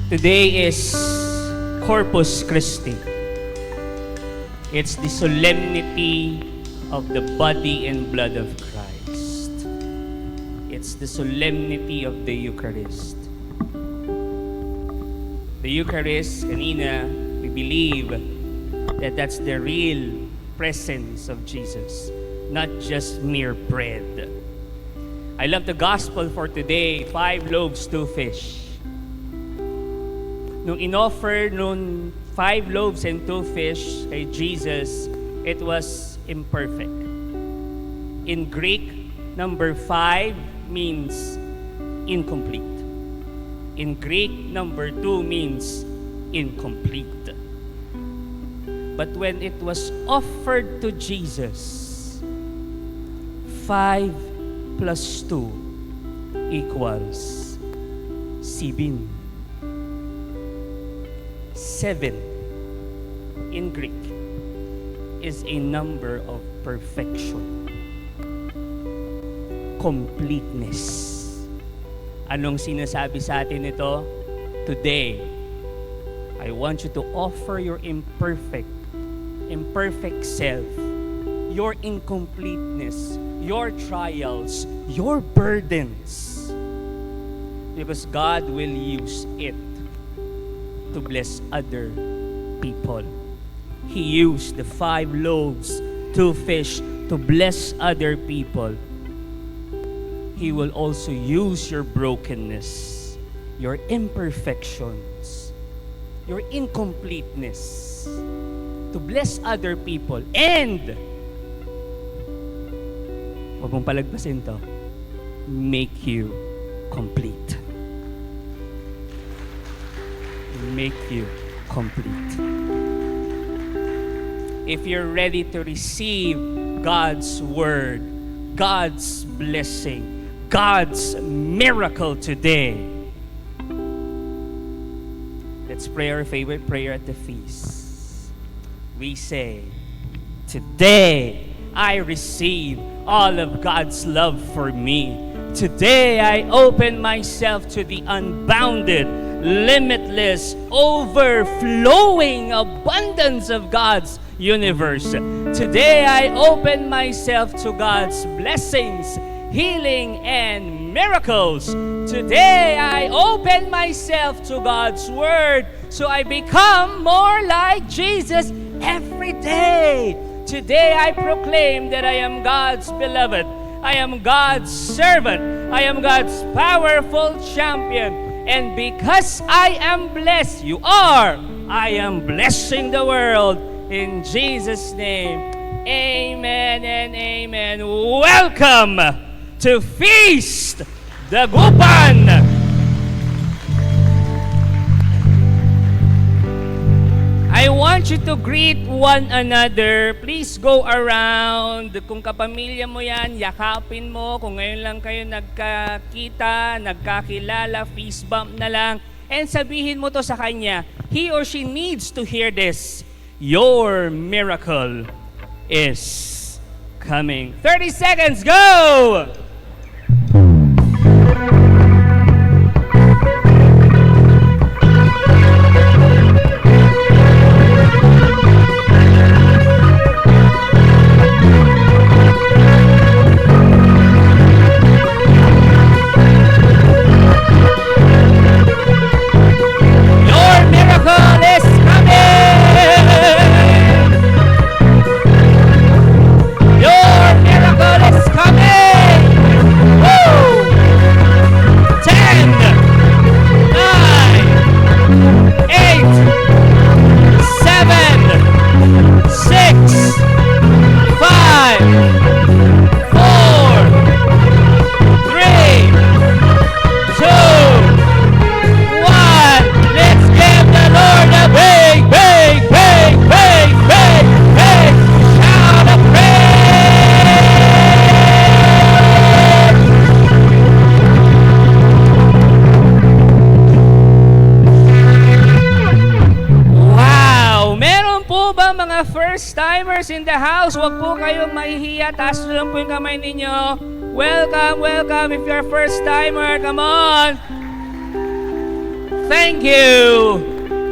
Today is Corpus Christi. It's the solemnity of the body and blood of Christ. It's the solemnity of the Eucharist. The Eucharist, kanina, we believe that that's the real presence of Jesus, not just mere bread. I love the gospel for today, 5 loaves, 2 fish. Nung inoffer nung 5 loaves and 2 fish kay Jesus, it was imperfect. In Greek, number 5 means incomplete. In Greek, number 2 means incomplete. But when it was offered to Jesus, 5 plus 2 equals 7. 7 in Greek is a number of perfection, completeness. Anong sinasabi sa atin ito? Today, I want you to offer your imperfect self, your incompleteness, your trials, your burdens, because God will use it to bless other people. He used the 5 loaves, 2 fish to bless other people. He will also use your brokenness, your imperfections, your incompleteness to bless other people. And, huwag mong palagpasin to, make you complete. Make you complete. If you're ready to receive God's word, God's blessing, God's miracle today, let's pray our favorite prayer at the feast. We say, today I receive all of God's love for me. Today I open myself to the unbounded, limitless, overflowing abundance of God's universe. Today I open myself to God's blessings, healing, and miracles. Today I open myself to God's word so I become more like Jesus every day. Today I proclaim that I am God's beloved. I am God's servant. I am God's powerful champion. And because I am blessed, you are, I am blessing the world. In Jesus' name, amen and amen. Welcome to Feast Dagupan! I want you to greet one another. Please go around. Kung kapamilya mo yan, yakapin mo. Kung ngayon lang kayo nagkakita, nagkakilala, fist bump na lang. And sabihin mo to sa kanya. He or she needs to hear this. Your miracle is coming. 30 seconds, go! First-timers in the house, huwag po kayong mahihiya. Taas na lang po yung kamay ninyo. Welcome, welcome. If you're a first-timer, come on. Thank you!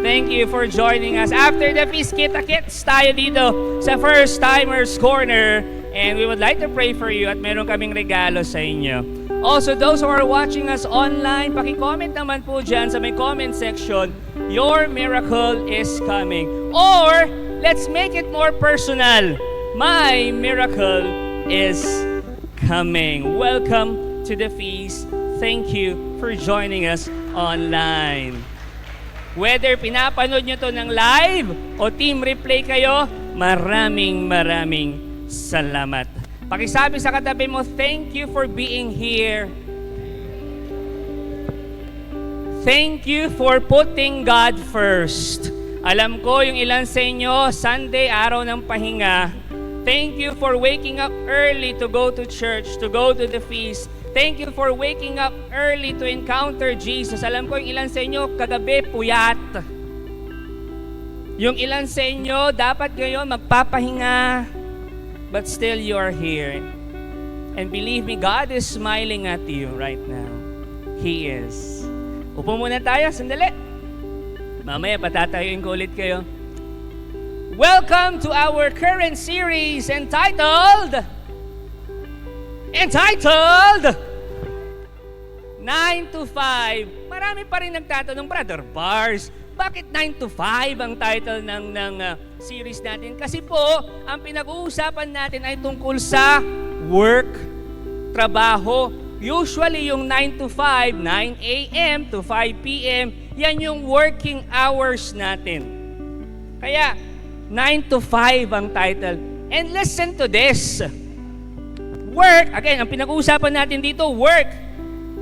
Thank you for joining us. After the feast, kita-kits tayo dito sa First Timers Corner. And we would like to pray for you at meron kaming regalo sa inyo. Also, those who are watching us online, paki-comment naman po dyan sa may comment section, your miracle is coming. Or, let's make it more personal. My miracle is coming. Welcome to the feast. Thank you for joining us online. Whether pinapanood nyo to ng live o team replay kayo, maraming salamat. Pakisabi sa katabi mo, thank you for being here. Thank you for putting God first. Alam ko yung ilan sa inyo, Sunday, araw ng pahinga. Thank you for waking up early to go to church, to go to the feast. Thank you for waking up early to encounter Jesus. Alam ko yung ilan sa inyo, kagabi, puyat. Yung ilan sa inyo, dapat ngayon magpapahinga. But still you are here. And believe me, God is smiling at you right now. He is. Upo muna tayo, sandali. Mamaya patatayuin ko ulit kayo. Welcome to our current series entitled 9 to 5. Marami pa rin nagtatanong, Brother Bars, bakit 9 to 5 ang title ng series natin? Kasi po, ang pinag-uusapan natin ay tungkol sa work, trabaho. Usually yung 9 to 5, 9 a.m. to 5 p.m., yan yung working hours natin. Kaya, 9 to 5 ang title. And listen to this. Work, again, ang pinag-uusapan natin dito, work.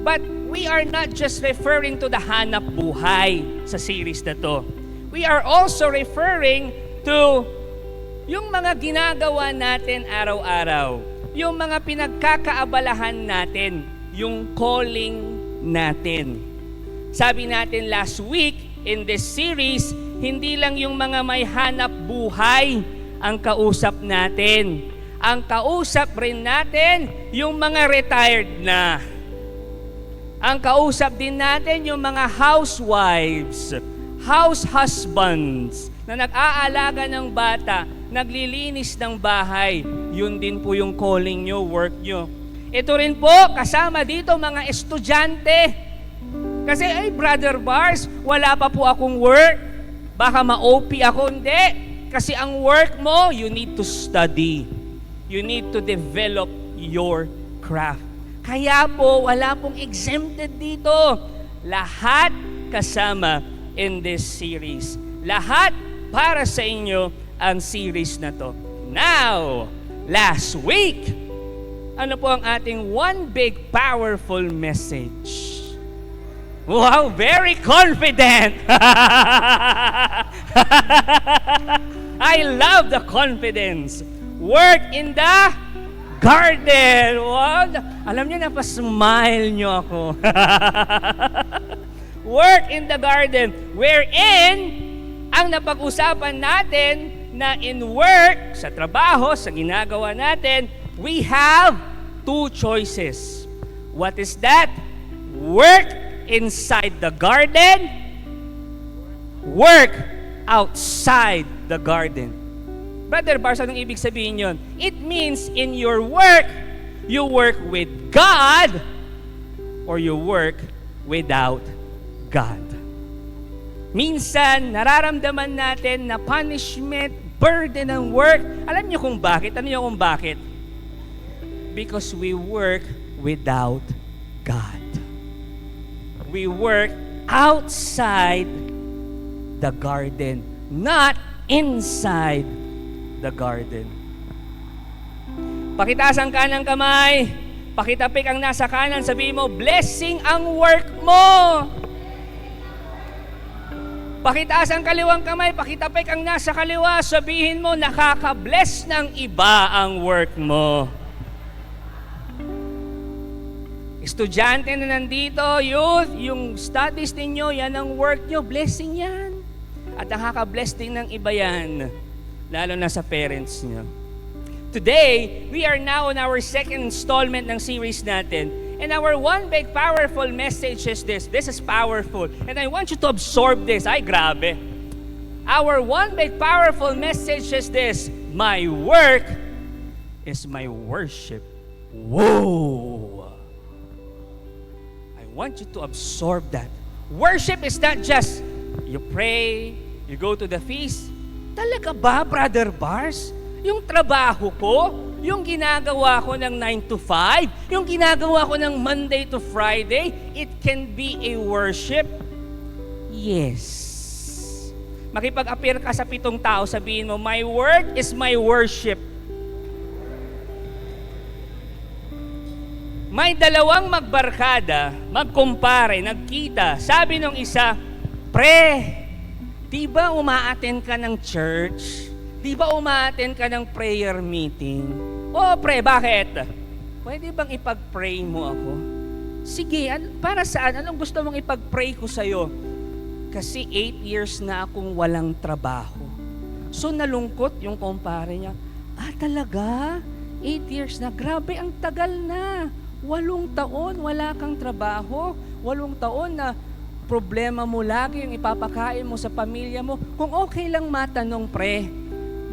But we are not just referring to the hanap buhay sa series na to. We are also referring to yung mga ginagawa natin araw-araw. Yung mga pinagkakaabalahan natin. Yung calling natin. Sabi natin last week in this series, hindi lang yung mga may hanap buhay ang kausap natin. Ang kausap rin natin yung mga retired na. Ang kausap din natin yung mga housewives, house husbands na nag-aalaga ng bata, naglilinis ng bahay. Yun din po yung calling nyo, work nyo. Ito rin po, kasama dito mga estudyante. Kasi, ay Brother Bars, wala pa po akong work. Baka ma-OP ako. Hindi. Kasi ang work mo, you need to study. You need to develop your craft. Kaya po, wala pong exempted dito. Lahat kasama in this series. Lahat para sa inyo ang series na to. Now, last week, ano po ang ating one big powerful message? Wow, very confident! I love the confidence. Work in the garden. Wow. Alam niyo, napasmile niyo ako. Work in the garden. Wherein, ang napag-usapan natin na in work, sa trabaho, sa ginagawa natin, we have two choices. What is that? Work inside the garden. Work outside the garden. Brother Bars, anong ibig sabihin yun? It means in your work, you work with God or you work without God. Minsan, nararamdaman natin na punishment, burden ng work. Alam niyo kung bakit? Ano niyo kung bakit? Because we work without God. We work outside the garden, not inside the garden. Pakitaas ang kanang kamay, pakitapik ang nasa kanan, sabihin mo, blessing ang work mo. Pakitaas ang kaliwang kamay, pakitapik ang nasa kaliwa, sabihin mo, nakaka-bless ng iba ang work mo. Estudyante na nandito, youth, yung studies ninyo, yan ang work nyo, blessing yan. At nakaka-bless din ng iba yan, lalo na sa parents nyo. Today, we are now on our second installment ng series natin. And our one big powerful message is this. This is powerful. And I want you to absorb this. Ay, grabe. Our one big powerful message is this. My work is my worship. Whoa! I want you to absorb that. Worship is not just you pray, you go to the feast. Talaga ba, Brother Bars? Yung trabaho ko, yung ginagawa ko ng 9 to 5, yung ginagawa ko ng Monday to Friday, it can be a worship? Yes. Makipag-appear ka sa 7 tao, sabihin mo, my work is my worship. May dalawang magbarkada, magkumpare, nagkita. Sabi nung isa, pre, di ba umaattend ka ng church? Di ba umaattend ka ng prayer meeting? Oo, pre, bakit? Pwede bang ipag-pray mo ako? Sige, para saan? Anong gusto mong ipag-pray ko sa'yo? Kasi 8 years na akong walang trabaho. So nalungkot yung kumpare niya. Ah, talaga? 8 years na? Grabe, ang tagal na. 8 taon, wala kang trabaho. 8 taon na problema mo lagi yung ipapakain mo sa pamilya mo. Kung okay lang matanong, pre,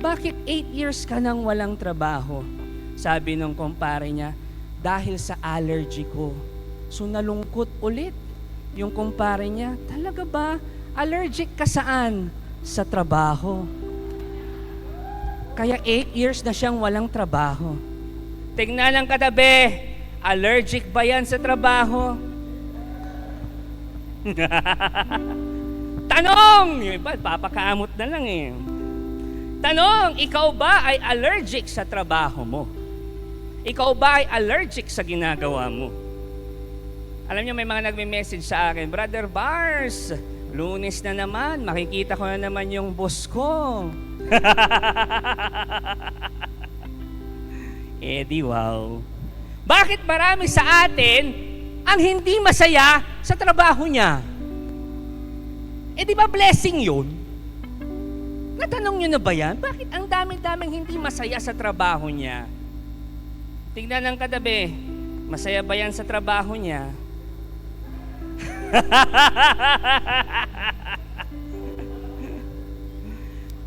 bakit 8 years ka nang walang trabaho? Sabi nung kumpare niya, dahil sa allergy ko. So nalungkot ulit yung kumpare niya. Talaga ba? Allergic ka saan? Sa trabaho. Kaya 8 years na siyang walang trabaho. Tingnan ang katabi. Allergic ba yan sa trabaho? Tanong! Yung iba, papakamot na lang eh. Tanong, ikaw ba ay allergic sa trabaho mo? Ikaw ba ay allergic sa ginagawa mo? Alam niyo, may mga nagme-message sa akin, Brother Bars, Lunes na naman, makikita ko na naman yung boss ko. Di wow. Bakit marami sa atin ang hindi masaya sa trabaho niya? Di ba blessing yun? Natanong niyo na ba yan? Bakit ang dami-daming hindi masaya sa trabaho niya? Tingnan ng katabi, masaya ba yan sa trabaho niya?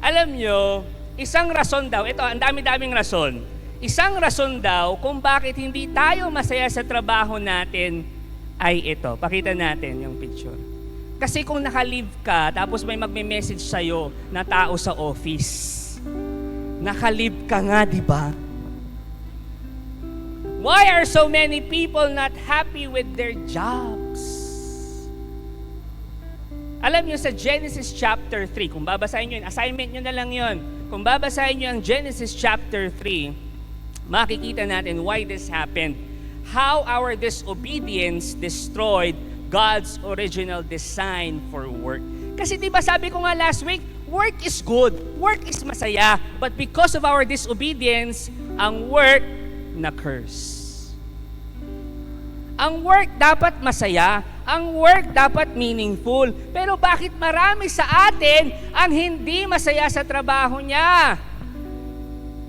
Alam niyo, isang rason daw, ito, ang dami-daming rason. Isang rason daw kung bakit hindi tayo masaya sa trabaho natin ay ito. Pakita natin yung picture. Kasi kung naka-leave ka, tapos may magme-message sa'yo na tao sa office. Naka-leave ka nga, di ba? Why are so many people not happy with their jobs? Alam niyo sa Genesis chapter 3, kung babasahin niyo yun, assignment niyo na lang yun. Kung babasahin niyo ang Genesis chapter 3, makikita natin why this happened. How our disobedience destroyed God's original design for work. Kasi di ba sabi ko nga last week, work is good, work is masaya, but because of our disobedience, ang work na-curse. Ang work dapat masaya, ang work dapat meaningful. Pero bakit marami sa atin ang hindi masaya sa trabaho niya?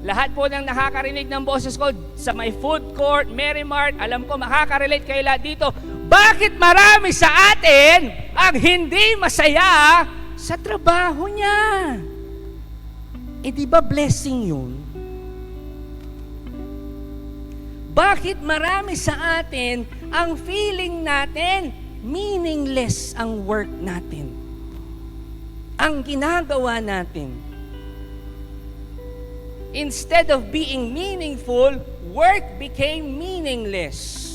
Lahat po ng nakakarinig ng boses ko sa may food court, Mary Mart, alam ko makaka-relate kayo lahat dito. Bakit marami sa atin ang hindi masaya sa trabaho niya? Di ba blessing yun? Bakit marami sa atin ang feeling natin meaningless ang work natin? Ang ginagawa natin. Instead of being meaningful, work became meaningless.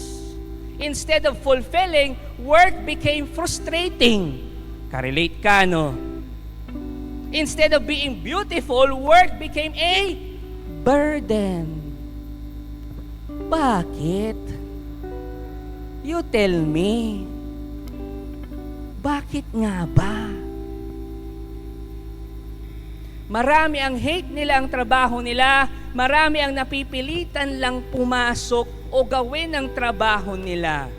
Instead of fulfilling, work became frustrating. Ka-relate ka, no? Instead of being beautiful, work became a burden. Bakit? You tell me. Bakit nga ba? Marami ang hate nila ang trabaho nila, marami ang napipilitan lang pumasok o gawin ang trabaho nila.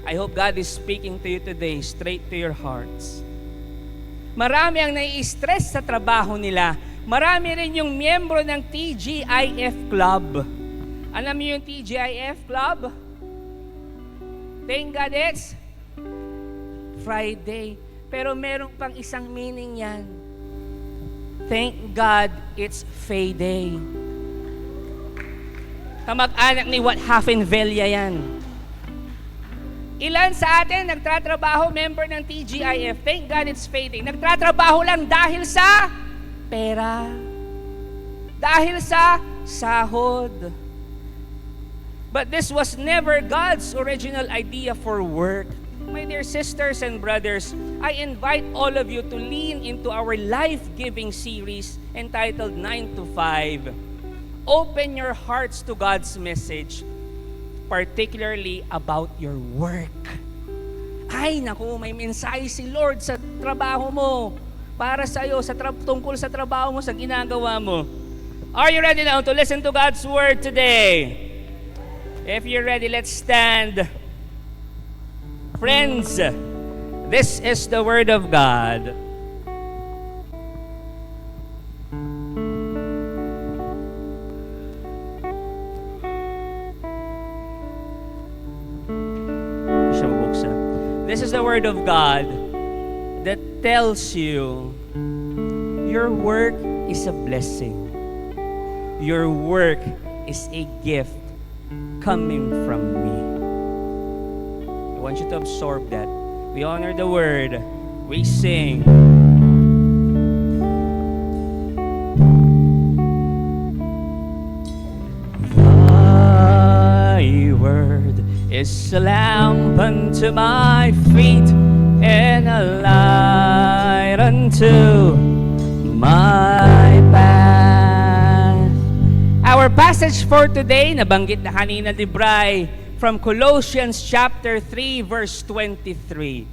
I hope God is speaking to you today, straight to your hearts. Marami ang nai-stress sa trabaho nila. Marami rin yung miyembro ng TGIF Club. Alam niyo yung TGIF Club? Thank God it's Friday. Pero meron pang isang meaning yan. Thank God it's payday. Kamag-anak ni What Happened Velia yan. Ilan sa atin nagtatrabaho, member ng TGIF, thank God it's payday. Nagtatrabaho lang dahil sa pera. Dahil sa sahod. But this was never God's original idea for work. My dear sisters and brothers, I invite all of you to lean into our life-giving series entitled 9 to 5. Open your hearts to God's message, particularly about your work. Ay, naku, may mensahe si Lord sa trabaho mo, para sa iyo, tungkol sa trabaho mo, sa ginagawa mo. Are you ready now to listen to God's word today? If you're ready, let's stand. Friends, this is the word of God. This is the word of God that tells you your work is a blessing. Your work is a gift coming from me. I want you to absorb that. We honor the word. We sing. Thy word is a lamp unto my feet and a light unto my path. Our passage for today, nabanggit na kanina ni Bri, from Colossians chapter 3 verse 23.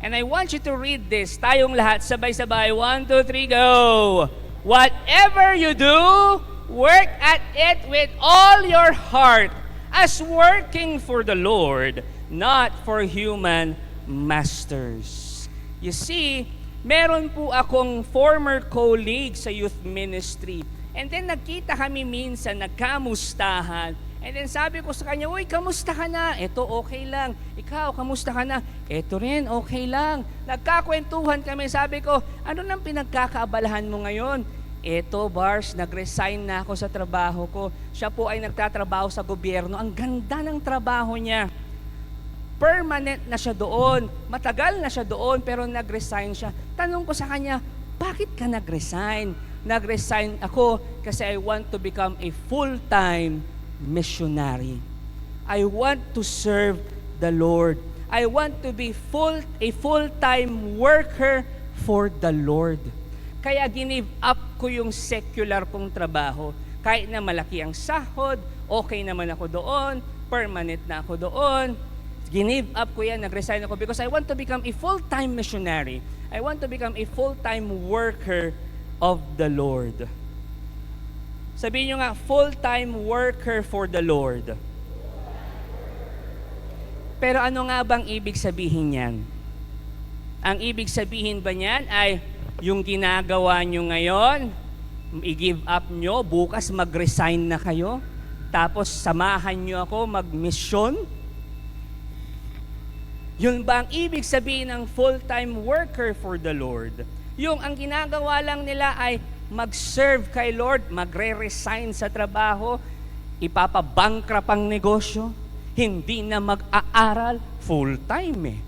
And I want you to read this. Tayong lahat, sabay-sabay. 1, 2, 3, go! Whatever you do, work at it with all your heart, as working for the Lord, not for human masters. You see, meron po akong former colleague sa youth ministry. And then nagkita kami minsan, nagkamustahan. And then sabi ko sa kanya, uy, kamusta ka na? Ito, okay lang. Ikaw, kamusta ka na? Ito rin, okay lang. Nagkakwentuhan kami. Sabi ko, ano nang pinagkakaabalahan mo ngayon? Ito, Bars, nag-resign na ako sa trabaho ko. Siya po ay nagtatrabaho sa gobyerno. Ang ganda ng trabaho niya. Permanent na siya doon. Matagal na siya doon, pero nag-resign siya. Tanong ko sa kanya, bakit ka nag-resign? Nag-resign ako kasi I want to become a full-time missionary. I want to serve the Lord. I want to be a full-time worker for the Lord. Kaya give up ko yung secular kong trabaho. Kahit na malaki ang sahod, okay naman ako doon, permanent na ako doon. Give up ko yan, nag-resign ako because I want to become a full-time missionary. I want to become a full-time worker of the Lord. Sabihin nyo nga, full-time worker for the Lord. Pero ano nga bang ibig sabihin yan? Ang ibig sabihin ba niyan ay yung ginagawa nyo ngayon, i-give up nyo, bukas mag-resign na kayo, tapos samahan nyo ako mag-mission? Yun ba ang ibig sabihin ng full-time worker for the Lord? Yung ang ginagawa lang nila ay mag-serve kay Lord, magre-resign sa trabaho, ipapabankrupt ang negosyo, hindi na mag-aaral, full-time eh.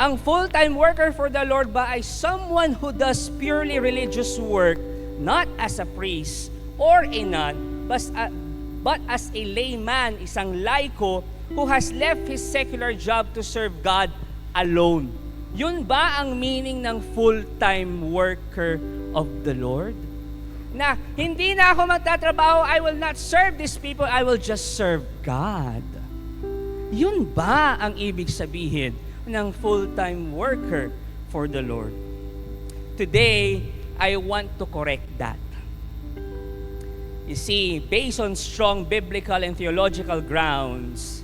Ang full-time worker for the Lord ba ay someone who does purely religious work, not as a priest or a nun, but as a layman, isang laiko who has left his secular job to serve God alone. Yun ba ang meaning ng full-time worker of the Lord? Na hindi na ako magtatrabaho, I will not serve these people, I will just serve God. Yun ba ang ibig sabihin ng full-time worker for the Lord? Today, I want to correct that. You see, based on strong biblical and theological grounds,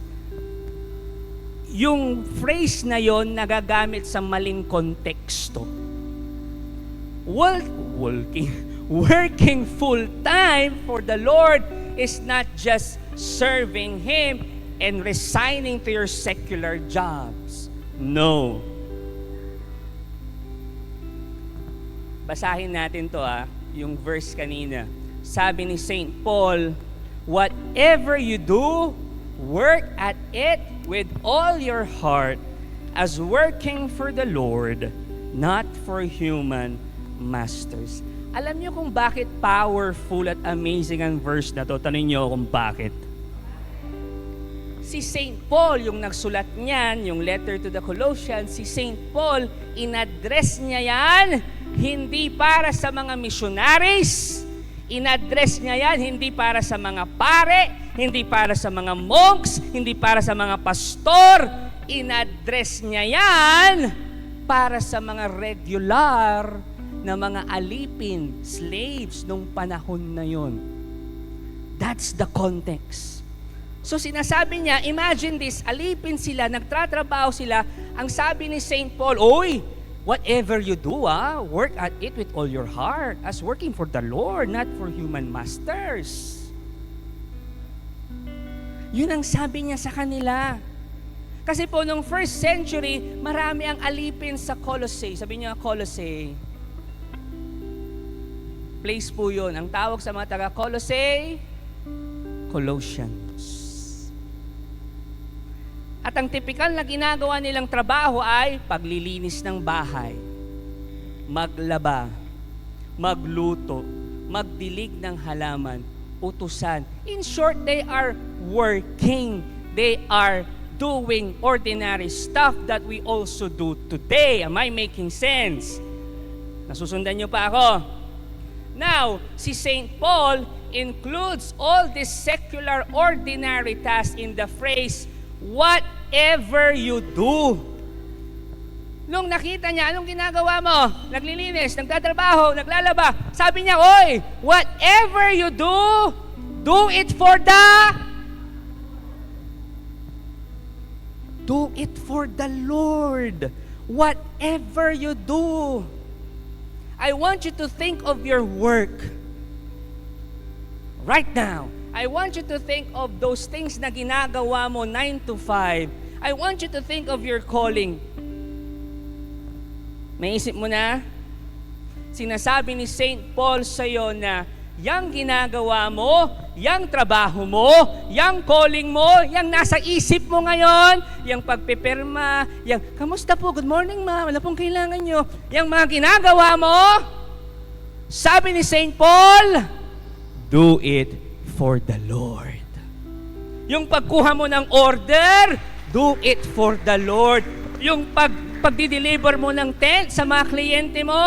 yung phrase na yon nagagamit sa maling konteksto. Working full-time for the Lord is not just serving Him and resigning to your secular jobs. No. Basahin natin to yung verse kanina. Sabi ni St. Paul, whatever you do, work at it with all your heart as working for the Lord, not for human masters. Alam niyo kung bakit powerful at amazing ang verse na to? Tanungin niyo kung bakit. Si St. Paul, yung nagsulat niyan, yung letter to the Colossians, si St. Paul, inaddress niya yan, hindi para sa mga missionaries, inaddress niya yan, hindi para sa mga pare, hindi para sa mga monks, hindi para sa mga pastor, inaddress niya yan para sa mga regular na mga alipin, slaves nung panahon na yon. That's the context. So sinasabi niya, imagine this, alipin sila, nagtatrabaho sila, ang sabi ni St. Paul, oy, whatever you do, work at it with all your heart, as working for the Lord, not for human masters. Yun ang sabi niya sa kanila. Kasi po, nung first century, marami ang alipin sa Colossae. Sabi niya, Colossae. Place po yun. Ang tawag sa mga taga-Colossae, Colossians. At ang tipikal na ginagawa nilang trabaho ay paglilinis ng bahay, maglaba, magluto, magdilig ng halaman, utusan. In short, they are working. They are doing ordinary stuff that we also do today. Am I making sense? Nasusundan niyo pa ako? Now, si St. Paul includes all these secular ordinary tasks in the phrase, whatever you do. Nung nakita niya, anong ginagawa mo? Naglilinis, nagtatrabaho, naglalaba. Sabi niya, oy, whatever you do it for the Lord. Whatever you do. I want you to think of your work. Right now, I want you to think of those things na ginagawa mo 9 to 5. I want you to think of your calling. Naisip mo na? Sinasabi ni St. Paul sa'yo na yang ginagawa mo, yang trabaho mo, yang calling mo, yang nasa isip mo ngayon, yang pagpipirma, yang, kamusta po, good morning ma'am, wala pong kailangan nyo, yang mga ginagawa mo, sabi ni St. Paul, do it for the Lord. Yung pagkuha mo ng order, do it for the Lord. Yung pagdi-deliver mo ng tent sa mga kliyente mo,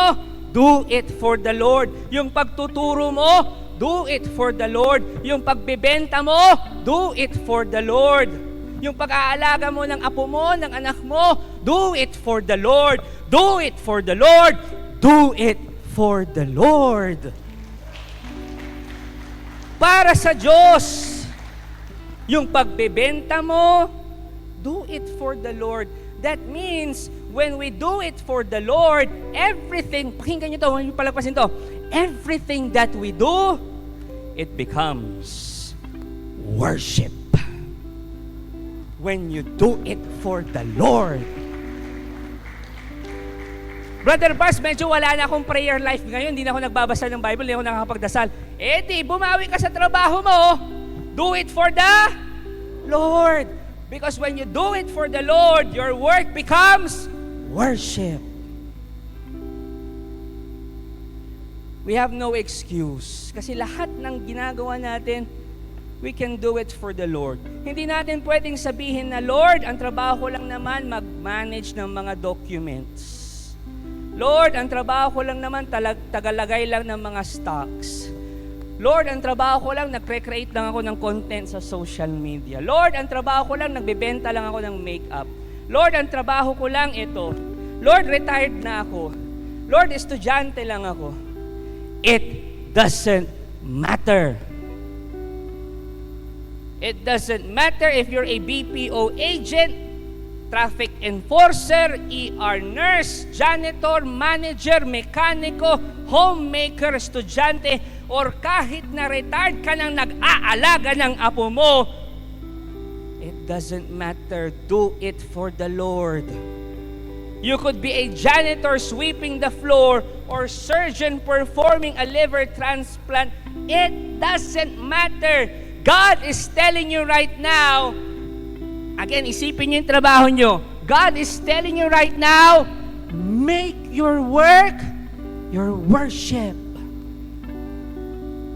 do it for the Lord. Yung pagtuturo mo, do it for the Lord. Yung pagbebenta mo, do it for the Lord. Yung pag-aalaga mo ng apo mo, ng anak mo, do it for the Lord. Do it for the Lord. Do it for the Lord. Para sa Diyos. Yung pagbebenta mo, do it for the Lord. That means, when we do it for the Lord, everything, pakinggan nyo to, huwag nyo palagpasin to, everything that we do, it becomes worship. When you do it for the Lord. Brother Bas, medyo wala na akong prayer life ngayon, hindi na ako nagbabasa ng Bible, hindi ako nakakapagdasal. Di, bumawi ka sa trabaho mo, do it for the Lord. Because when you do it for the Lord, your work becomes worship. We have no excuse. Kasi lahat ng ginagawa natin, we can do it for the Lord. Hindi natin pwedeng sabihin na, Lord, ang trabaho ko lang naman mag-manage ng mga documents. Lord, ang trabaho ko lang naman tagalagay lang ng mga stocks. Lord, ang trabaho ko lang, nagre-create lang ako ng content sa social media. Lord, ang trabaho ko lang, nagbebenta lang ako ng makeup. Lord, ang trabaho ko lang ito. Lord, retired na ako. Lord, estudyante lang ako. It doesn't matter. It doesn't matter if you're a BPO agent, traffic enforcer, ER nurse, janitor, manager, mekaniko, homemaker, estudyante, or kahit na retired ka nang nag-aalaga ng apo mo, it doesn't matter. Do it for the Lord. You could be a janitor sweeping the floor or surgeon performing a liver transplant. It doesn't matter. God is telling you right now, again, isipin niyo yung trabaho niyo. God is telling you right now, make your work your worship.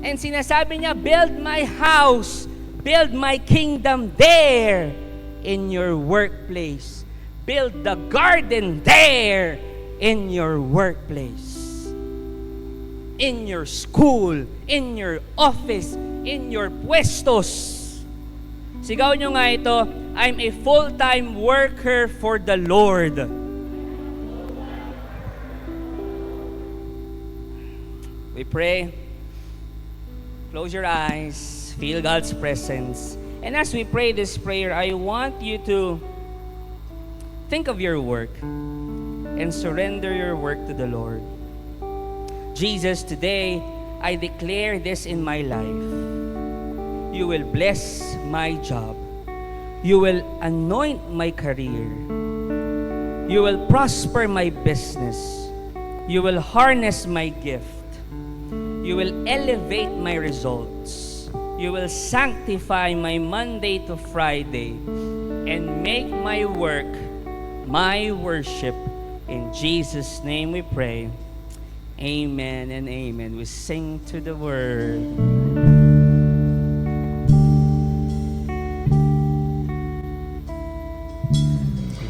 And sinasabi niya, build my house, build my kingdom there in your workplace. Build the garden there in your workplace, in your school, in your office, in your puestos. Sigaw nyo nga ito, I'm a full-time worker for the Lord. We pray. Close your eyes. Feel God's presence. And as we pray this prayer, I want you to think of your work and surrender your work to the Lord. Jesus, today, I declare this in my life. You will bless my job. You will anoint my career. You will prosper my business. You will harness my gift. You will elevate my results. You will sanctify my Monday to Friday and make my work my worship. In Jesus' name we pray. Amen and amen. We sing to the word.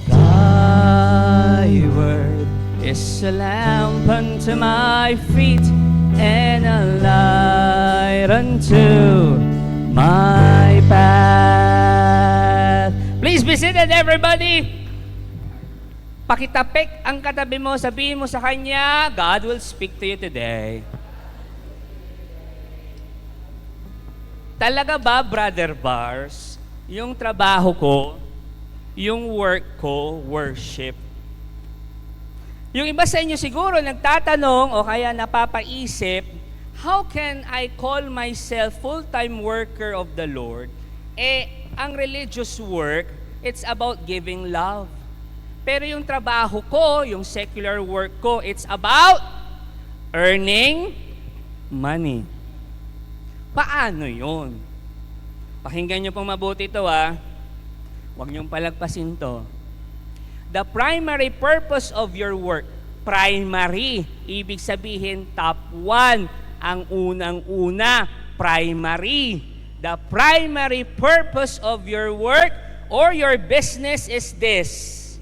Thy word is a lamp unto my feet and a light unto my path. Please be seated, everybody. Pakitapik ang katabi mo, sabihin mo sa kanya, God will speak to you today. Talaga ba, Brother Bars, yung trabaho ko, yung work ko, worship? Yung iba sa inyo siguro nagtatanong o kaya napapaisip, how can I call myself full-time worker of the Lord? Ang religious work, it's about giving love. Pero yung trabaho ko, yung secular work ko, it's about earning money. Paano yun? Pakinggan nyo pong mabuti ito Huwag nyong palagpasin to. The primary purpose of your work, primary, ibig sabihin top 1, ang unang-una, primary. The primary purpose of your work or your business is this: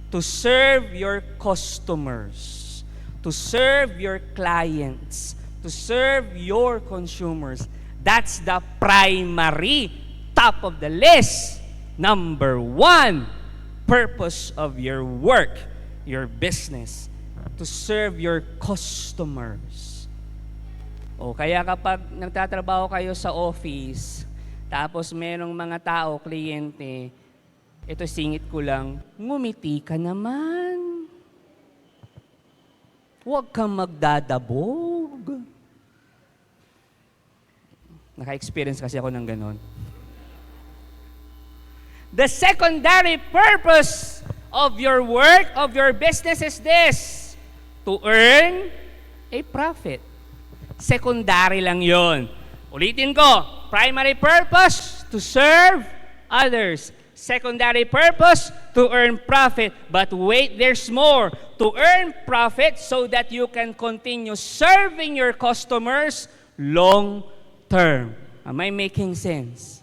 to serve your customers, to serve your clients, to serve your consumers. That's the primary, top of the list, number 1 purpose of your work, your business, to serve your customers. O kaya kapag nagtatrabaho kayo sa office, tapos merong mga tao, kliyente, ito singit ko lang, ngumiti ka naman. Huwag kang magdadabog. Naka-experience kasi ako ng ganon. The secondary purpose of your work, of your business is this: to earn a profit. Secondary lang yon. Ulitin ko, primary purpose, to serve others. Secondary purpose, to earn profit. But wait, there's more. To earn profit so that you can continue serving your customers long term. Am I making sense?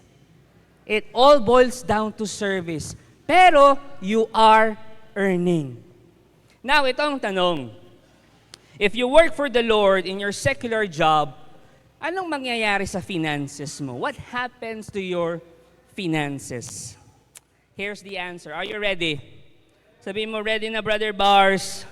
It all boils down to service. Pero you are earning. Now, itong tanong. If you work for the Lord in your secular job, anong mangyayari sa finances mo? What happens to your finances? Here's the answer. Are you ready? Sabihin mo, ready na, Brother Bars?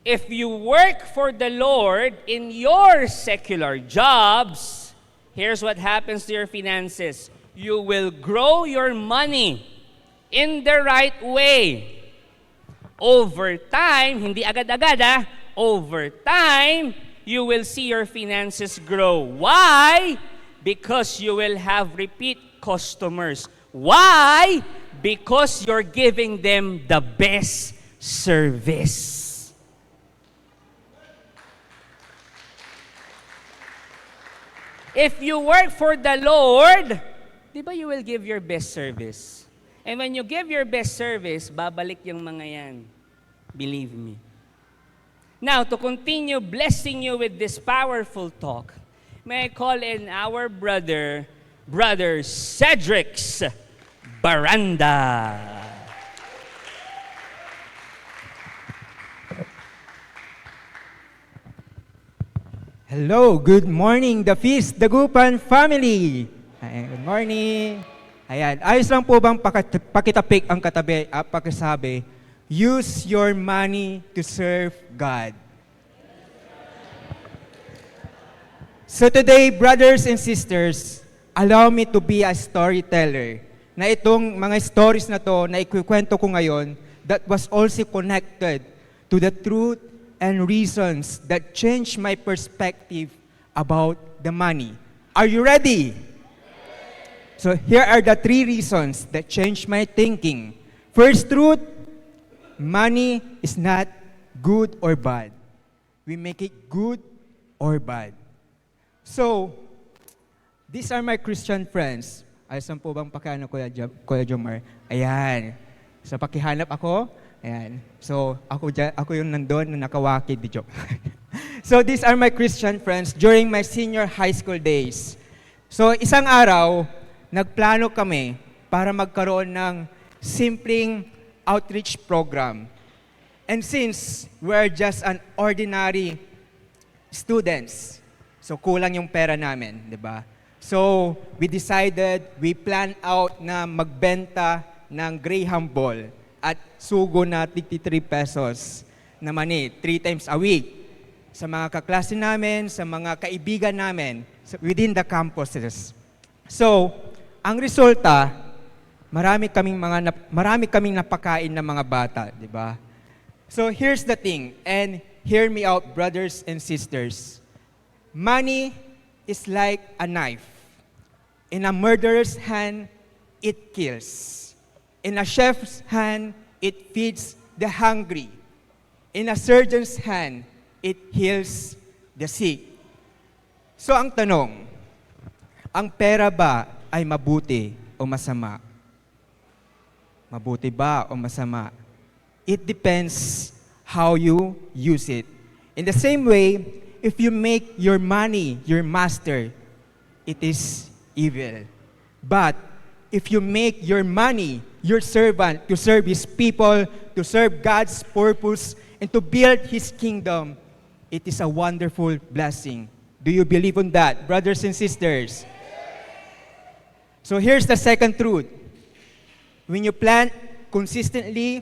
If you work for the Lord in your secular jobs, here's what happens to your finances. You will grow your money in the right way. Over time, hindi agad-agad over time, you will see your finances grow. Why? Because you will have repeat customers. Why? Because you're giving them the best service. If you work for the Lord, di ba you will give your best service? And when you give your best service, babalik yung mga yan. Believe me. Now, to continue blessing you with this powerful talk, may I call in our brother Cedrix Baranda. Hello, good morning, the Feast Dagupan family. Ayan, good morning. Ayan, ayos lang po bang pakitapik ang katabi at pakisabi, use your money to serve God. So today, brothers and sisters, allow me to be a storyteller. Na itong mga stories na to na ikukwento ko ngayon that was also connected to the truth and reasons that changed my perspective about the money. Are you ready? So here are the 3 reasons that changed my thinking. First truth, money is not good or bad. We make it good or bad. So, these are my Christian friends. Ayos lang po bang pakiano, Kuya Jomar? Ayan. So, pakihanap ako. Ayan. So, ako yung nandun na nakawakid. Di joke. So, these are my Christian friends during my senior high school days. So, isang araw, nagplano kami para magkaroon ng simpleng outreach program. And since we're just an ordinary students, so kulang yung pera namin, di ba? So, we planned out na magbenta ng Graham Ball at sugo na 53 pesos na mani, 3 times a week sa mga kaklase namin, sa mga kaibigan namin within the campuses. So, ang resulta, marami kaming napakain ng mga bata, di ba? So, here's the thing, and hear me out, brothers and sisters. Money is like a knife. In a murderer's hand, it kills. In a chef's hand, it feeds the hungry. In a surgeon's hand, it heals the sick. So ang tanong, ang pera ba ay mabuti o masama? Mabuti ba o masama? It depends how you use it. In the same way, if you make your money your master, it is evil. But if you make your money your servant to serve His people, to serve God's purpose, and to build His kingdom, it is a wonderful blessing. Do you believe in that, brothers and sisters? So here's the second truth. When you plant consistently,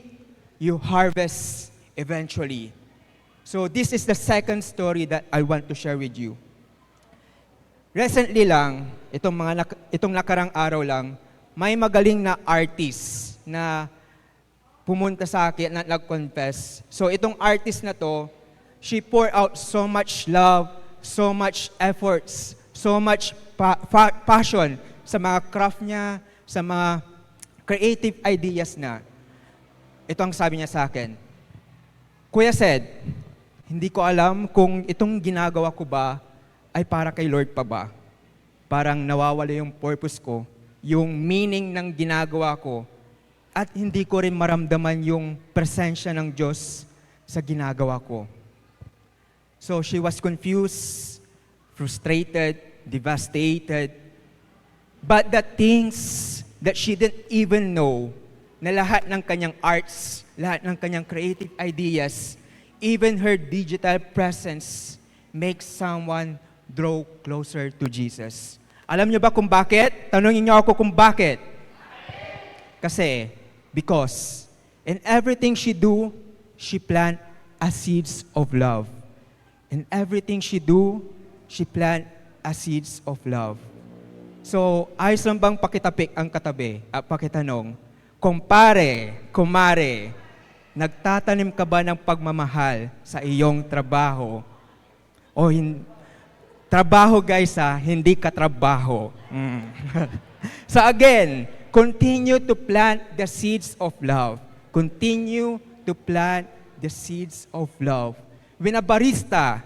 you harvest eventually. So this is the second story that I want to share with you. Recently lang, itong nakarang araw lang, may magaling na artist na pumunta sa akin na nag-confess. So itong artist na to, she poured out so much love, so much efforts, so much passion sa mga craft niya, sa mga creative ideas na. Ito ang sabi niya sa akin, Kuya Sed, hindi ko alam kung itong ginagawa ko ba ay para kay Lord pa ba. Parang nawawala yung purpose ko, yung meaning ng ginagawa ko, at hindi ko rin maramdaman yung presensya ng Diyos sa ginagawa ko. So she was confused, frustrated, devastated. But the things that she didn't even know, na lahat ng kanyang arts, lahat ng kanyang creative ideas, even her digital presence makes someone draw closer to Jesus. Alam niyo ba kung bakit? Tanungin niyo ako kung bakit. Because in everything she do, she plant a seeds of love. In everything she do, she plant a seeds of love. So, ayos lang bang pakitapik ang katabi at pakitanong, kumare, nagtatanim ka ba ng pagmamahal sa iyong trabaho? O trabaho guys hindi katrabaho. So again, continue to plant the seeds of love. Continue to plant the seeds of love. When a barista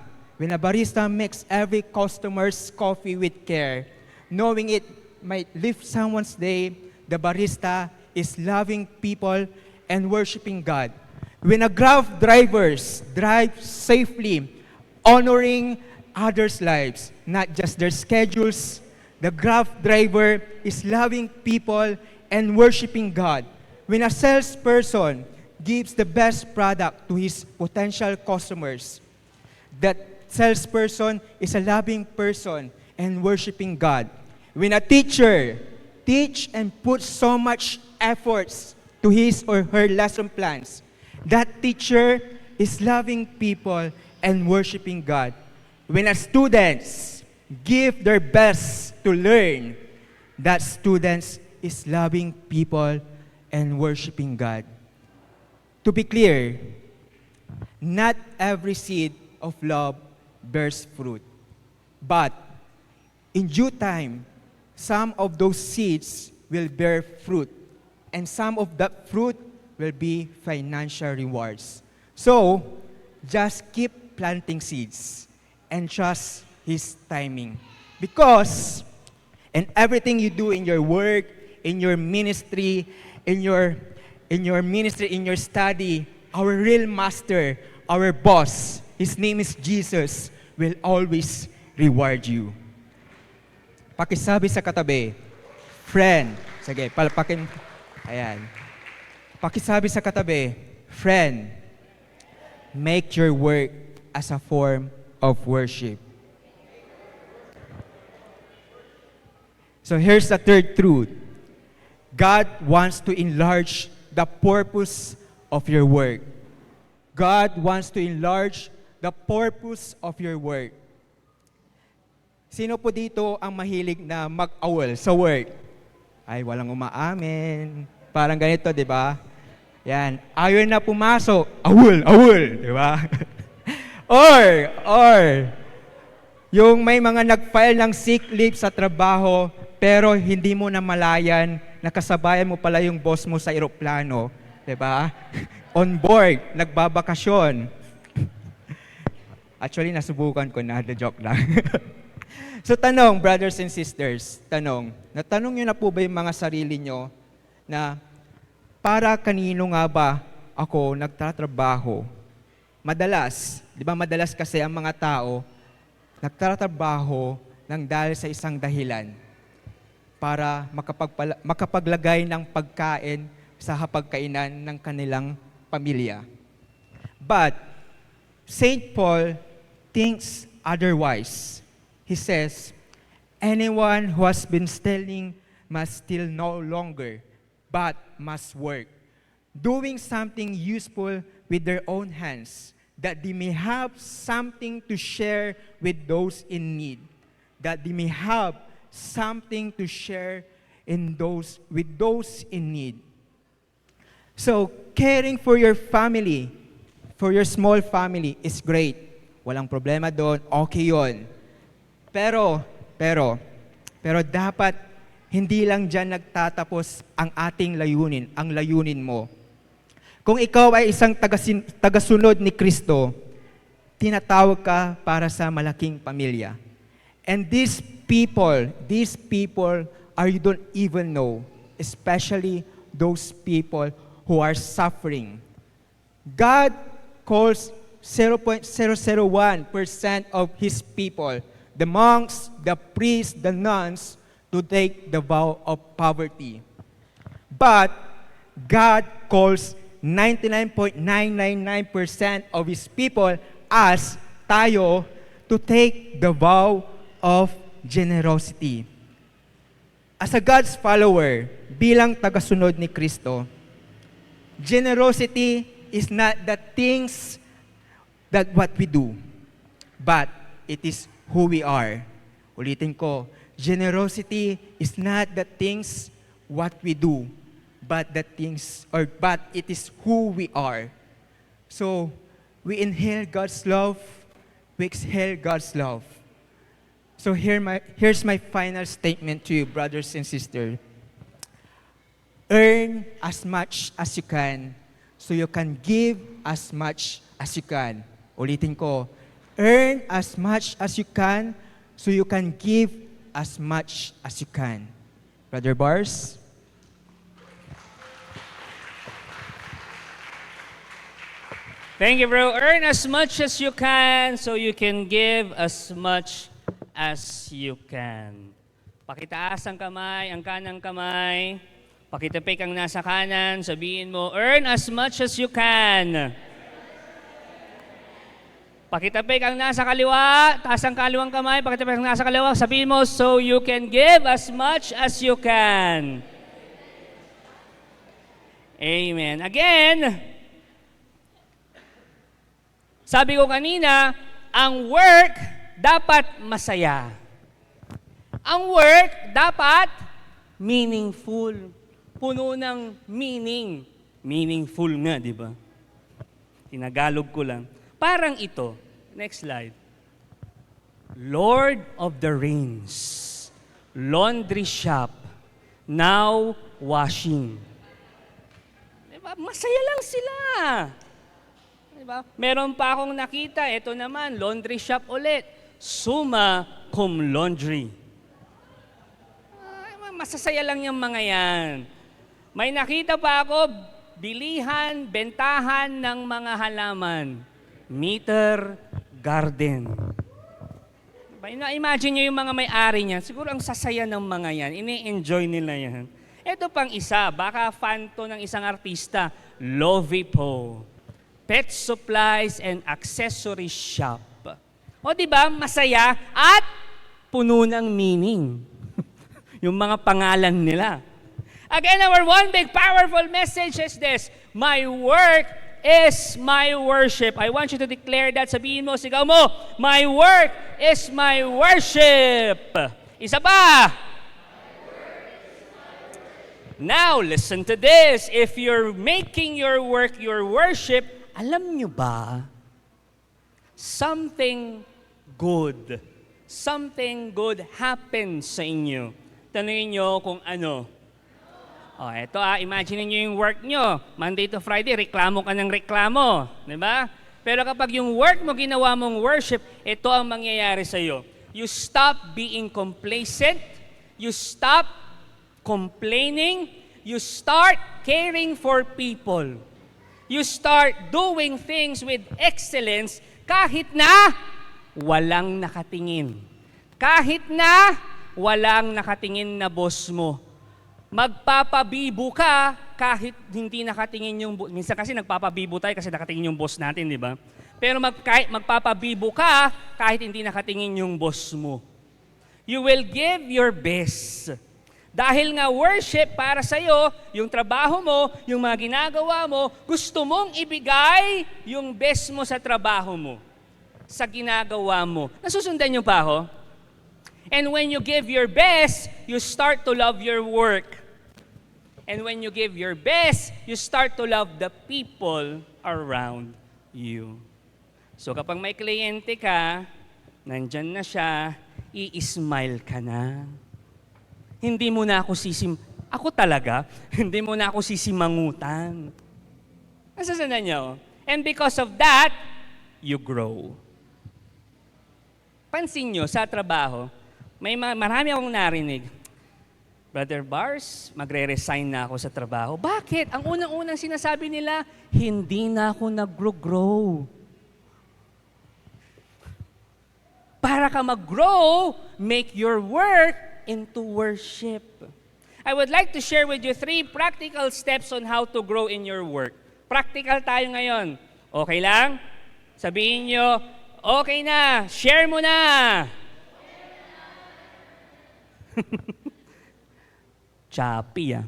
makes every customer's coffee with care, knowing it might lift someone's day, the barista is loving people and worshiping God. When a Grab drivers drive safely, honoring others' lives, not just their schedules, the Grab driver is loving people and worshiping God. When a salesperson gives the best product to his potential customers, that salesperson is a loving person and worshiping God. When a teacher teach and put so much efforts to his or her lesson plans, that teacher is loving people and worshiping God. When a students give their best to learn, that students is loving people and worshiping God. To be clear, not every seed of love bears fruit. But in due time, some of those seeds will bear fruit, and some of that fruit will be financial rewards. So, just keep planting seeds and trust His timing. Because in everything you do in your work, in your ministry, in your study, our real master, our boss, His name is Jesus, will always reward you. Pakisabi sa katabi, friend. Sige, palpakin. Ayan. Pakisabi sa katabi, friend, make your work as a form of worship. So here's the third truth. God wants to enlarge the purpose of your work. God wants to enlarge the purpose of your work. Sino po dito ang mahilig na mag-awol sa work? Ay, walang umaamin. Parang ganito, di ba? Yan. Ayaw na pumasok. Awol, di ba? or, yung may mga nag-file ng sick leave sa trabaho, pero hindi mo na malayan, nakasabayan mo pala yung boss mo sa eroplano. Di ba? On board, nagbabakasyon. Actually, nasubukan ko na. The joke lang. So tanong, brothers and sisters, natanong nyo na po ba yung mga sarili nyo na para kanino nga ba ako nagtatrabaho? Madalas, di ba madalas kasi ang mga tao nagtatrabaho ng dahil sa isang dahilan para makapaglagay ng pagkain sa hapagkainan ng kanilang pamilya. But St. Paul thinks otherwise. He says, anyone who has been stealing must steal no longer, but must work, doing something useful with their own hands, that they may have something to share with those in need, that they may have something to share with those in need. So, caring for your family, for your small family is great. Walang problema doon, okay yun. Pero dapat hindi lang dyan nagtatapos ang ating layunin, ang layunin mo. Kung ikaw ay isang tagasunod ni Kristo, tinatawag ka para sa malaking pamilya. And these people are you don't even know, especially those people who are suffering. God calls 0.001% of His people, the monks, the priests, the nuns, to take the vow of poverty. But God calls 99.999% of His people, as tayo, to take the vow of generosity. As a God's follower, bilang tagasunod ni Kristo, generosity is not the things that what we do, but it is who we are. Ulitin ko, generosity is not the things what we do, but it is who we are. So, we inhale God's love, we exhale God's love. So here's my final statement to you, brothers and sisters. Earn as much as you can so you can give as much as you can. Ulitin ko, earn as much as you can so you can give as much as you can. Brother Bars? Thank you, bro. Earn as much as you can so you can give as much as you can. Pakitaas ang kamay, ang kanang kamay. Pakitapik ang nasa kanan. Sabihin mo, earn as much as you can. Pakitapik ang nasa kaliwa. Taas ang kaliwang kamay. Pakitapik ang nasa kaliwa. Sabihin mo, so you can give as much as you can. Amen. Again, sabi ko kanina, ang work dapat masaya. Ang work dapat meaningful. Puno ng meaning. Meaningful nga, di ba? Tinagalog ko lang. Parang ito. Next slide. Lord of the Rings. Laundry shop. Now washing. Diba? Masaya lang sila. Diba? Meron pa akong nakita, ito naman, laundry shop ulit. Summa cum laundry. Ay, masasaya lang yung mga yan. May nakita pa ako, bilihan, bentahan ng mga halaman. Meter garden. Diba? Imagine nyo yung mga may-ari niyan. Siguro ang sasaya ng mga yan. Ini-enjoy nila yan. Ito pang isa, baka fan to ng isang artista. Lovipo. Pet supplies and accessory shop. O di ba, masaya at puno ng meaning. Yung mga pangalan nila. Again, our one big powerful message is this: my work is my worship. I want you to declare that. Sabihin mo, sigaw mo, my work is my worship. Isa pa. Now, listen to this. If you're making your work your worship, alam nyo ba, something good happens sa inyo. Tanungin nyo kung ano. O, eto imagine nyo yung work nyo. Monday to Friday, reklamo ka ng reklamo. Diba? Pero kapag yung work mo, ginawa mong worship, ito ang mangyayari sa'yo. You stop being complacent. You stop complaining. You start caring for people. You start doing things with excellence kahit na walang nakatingin. Kahit na walang nakatingin na boss mo. Magpapabibo ka kahit hindi nakatingin yung boss. Minsan kasi nagpapabibo tayo kasi nakatingin yung boss natin, di ba? Pero kahit magpapabibo ka kahit hindi nakatingin yung boss mo. You will give your best. Dahil nga worship para sa'yo, yung trabaho mo, yung mga ginagawa mo, gusto mong ibigay yung best mo sa trabaho mo, sa ginagawa mo. Nasusundan niyo pa ako? And when you give your best, you start to love your work. And when you give your best, you start to love the people around you. So kapag may kliyente ka, nandyan na siya, i-smile ka na. Hindi mo na ako ako talaga, hindi mo na ako sisimangutan. Nasasanan niyo? And because of that, you grow. Pansin niyo, sa trabaho, marami akong narinig. Brother Bars, magre-resign na ako sa trabaho. Bakit? Ang unang-unang sinasabi nila, hindi na ako nag-grow. Para ka mag-grow, make your work into worship. I would like to share with you 3 practical steps on how to grow in your work. Practical tayo ngayon. Okay lang? Sabihin nyo, okay na, share mo na. Choppy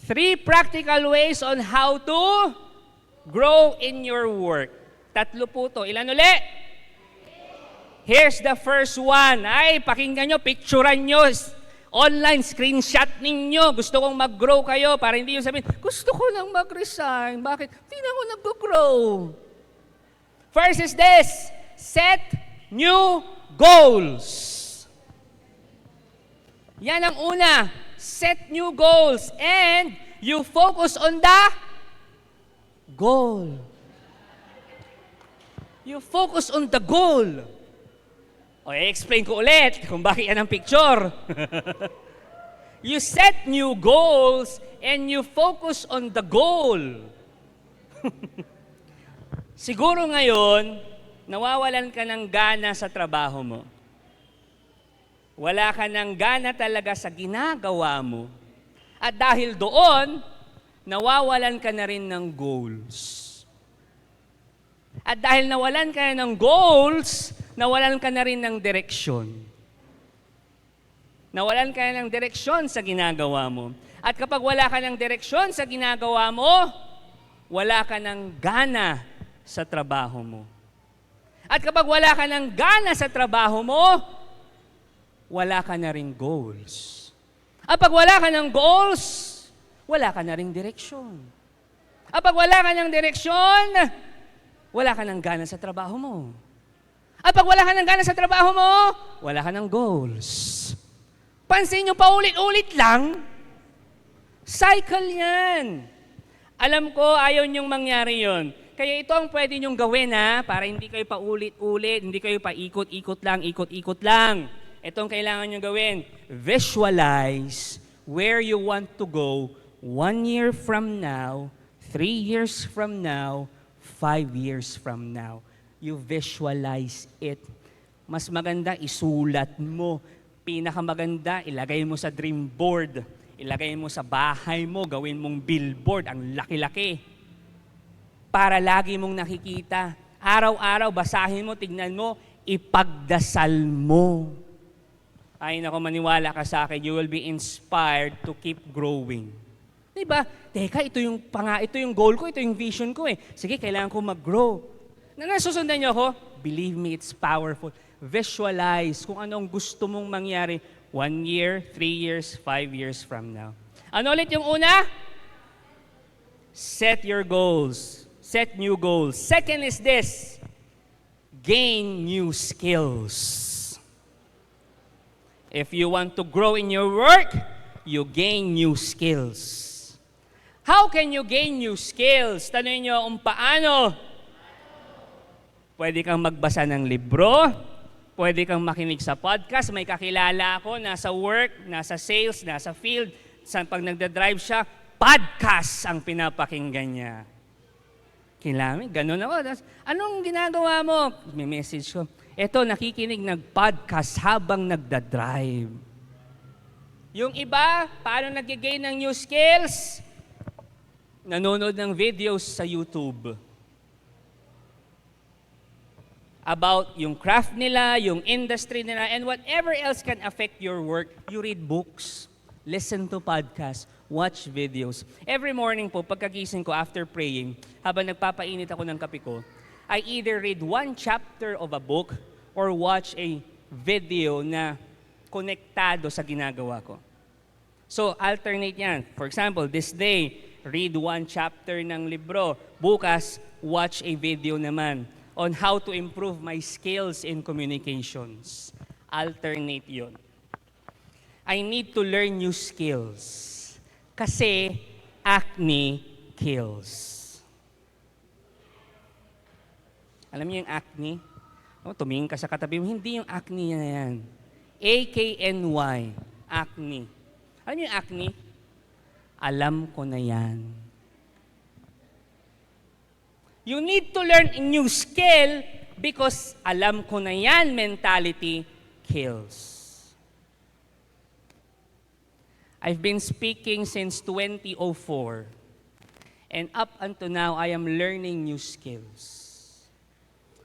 3 practical ways on how to grow in your work. 3 po to. Ilan ulit? Here's the first one. Ay, pakinggan nyo, picturean nyo, online, screenshot ninyo. Gusto kong mag-grow kayo para hindi yung sabihin, gusto ko lang mag-resign. Bakit? Hindi na ako nag-grow. First is this, set new goals. Yan ang una. Set new goals and you focus on the goal. You focus on the goal. O, i-explain ko ulit kung bakit yan ang picture. You set new goals and you focus on the goal. Siguro ngayon, nawawalan ka ng gana sa trabaho mo. Wala ka ng gana talaga sa ginagawa mo. At dahil doon, nawawalan ka na rin ng goals. At dahil nawalan ka na ng goals, nawalan ka na rin ng direksyon. Nawalan ka na ng direksyon sa ginagawa mo. At kapag wala ka ng direksyon sa ginagawa mo, wala ka ng gana sa trabaho mo. At kapag wala ka ng gana sa trabaho mo, wala ka na rin goals. At pag wala ka ng goals, wala ka na rin direksyon. At pag wala ka ng direksyon, wala ka ng gana sa trabaho mo. At pag wala ka ng gana sa trabaho mo, wala ka ng goals. Pansin nyo, paulit-ulit lang. Cycle yan. Alam ko, ayaw nyong mangyari yon. Kaya ito ang pwede nyong gawin para hindi kayo paulit-ulit, hindi kayo paikot-ikot lang. Ito ang kailangan nyong gawin. Visualize where you want to go 1 year from now, 3 years from now, 5 years from now. You visualize it. Mas maganda, isulat mo. Pinakamaganda, ilagay mo sa dream board. Ilagay mo sa bahay mo, gawin mong billboard, ang laki-laki. Para lagi mong nakikita. Araw-araw, basahin mo, tignan mo, ipagdasal mo. Ay, naku, maniwala ka sa akin, you will be inspired to keep growing. Diba? Teka, ito yung goal ko, ito yung vision ko eh. Sige, kailangan ko mag-grow. Nasusundan niyo ako? Believe me, it's powerful. Visualize kung anong gusto mong mangyari 1 year, 3 years, 5 years from now. Ano ulit yung una? Set your goals. Set new goals. Second is this. Gain new skills. If you want to grow in your work, you gain new skills. How can you gain new skills? Tanungin niyo kung paano. Pwede kang magbasa ng libro, pwede kang makinig sa podcast. May kakilala ako, nasa work, nasa sales, nasa field. Pag nagda-drive siya, podcast ang pinapakinggan niya. Kailangan, ganun ako. Anong ginagawa mo? May message ko. Eto, nakikinig nag-podcast habang nagda-drive. Yung iba, paano nag-gain ng new skills? Nanonood ng videos sa YouTube. About yung craft nila, yung industry nila, and whatever else can affect your work. You read books, listen to podcasts, watch videos. Every morning po, pagkagising ko after praying, habang nagpapainit ako ng kape ko, I either read 1 chapter of a book or watch a video na konektado sa ginagawa ko. So, alternate yan. For example, this day, read 1 chapter ng libro. Bukas, watch a video naman on how to improve my skills in communications. Alternate yun. I need to learn new skills. Kasi acne kills. Alam niyo yung acne? Tumingin ka sa katabi mo, hindi yung acne na yan. A-K-N-Y, acne. Alam niyo yung acne? Alam ko na yan. You need to learn a new skill because alam ko na yan mentality kills. I've been speaking since 2004. And up until now, I am learning new skills.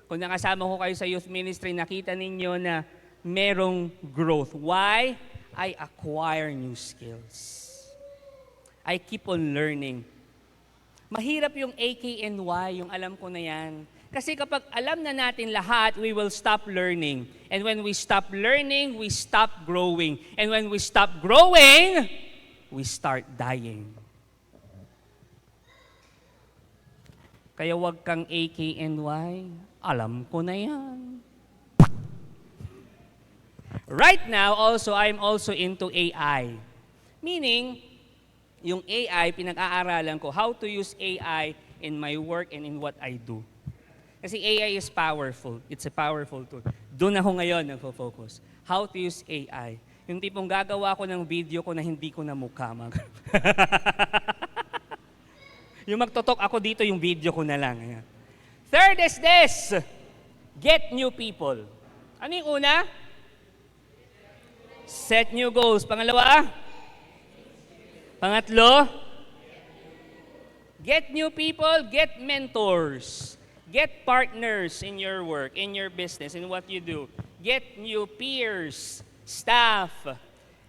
Kung nakasama ko kayo sa youth ministry, nakita ninyo na merong growth. Why? I acquire new skills. I keep on learning. Mahirap yung AKNY, yung alam ko na yan. Kasi kapag alam na natin lahat, we will stop learning. And when we stop learning, we stop growing. And when we stop growing, we start dying. Kaya wag kang AKNY. Alam ko na yan. Right now, also, I'm also into AI. Meaning, yung AI, pinag-aaralan ko how to use AI in my work and in what I do. Kasi AI is powerful. It's a powerful tool. Doon ako ngayon nagfo-focus. How to use AI. Yung tipong gagawa ko ng video ko na hindi ko na mukha. Yung magtotok ako dito, yung video ko na lang. Ayan. Third is this. Get new people. Ano yung una? Set new goals. Pangalawa? Pangatlo? Get new people, get mentors. Get partners in your work, in your business, in what you do. Get new peers, staff.